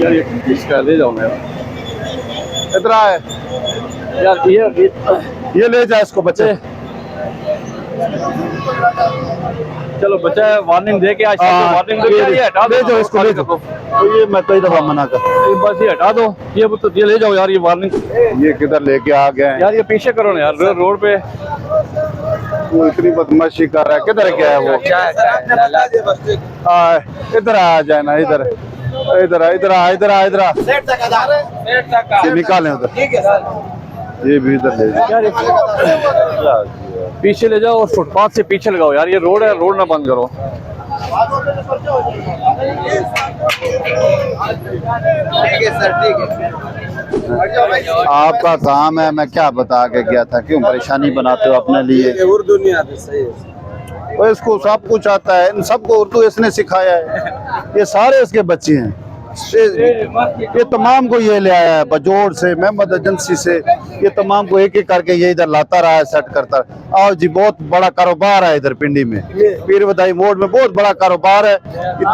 यार ये इसका ले जाओ मैं इतना है, यार ये ले जा इसको बच्चे। चलो बच्चा वार्निंग दे के आज वार्निंग दे के ये हटा दो, ले जाओ इसको, ले जाओ। तो ये मैं कई दफा मना कर, बस ये हटा दो, ये ले जाओ यार, ये वार्निंग। ये किधर लेके आ गए हैं? यार ये पीछे करो ना यार, रोड पे वो इतनी बदमाशी कर रहा है, किधर गया है वो? इधर आ जाए ना, इधर इधर इधर इधर इधर निकालें उधर, ये भी इधर ले जाओ। यार पीछे ले जाओ और फुटपाथ से पीछे लगाओ यार, ये रोड है, रोड ना बंद करो। ठीक है सर, ठीक है। आपका काम है, मैं क्या बता के गया था, क्यों परेशानी बनाते हो अपने लिए? उर्दू नहीं आती, सही है। और इसको सब कुछ आता है, इन सबको उर्दू इसने सिखाया है, ये सारे इसके बच्चे हैं। ये तमाम को ये ले आया है बजोड़ से, मेहमद एजेंसी से, ये तमाम को एक एक करके ये इधर लाता रहा है, सेट करता रहा। और जी बहुत बड़ा कारोबार है इधर पिंडी में, पीर बदाई मोड़ में बहुत बड़ा कारोबार है।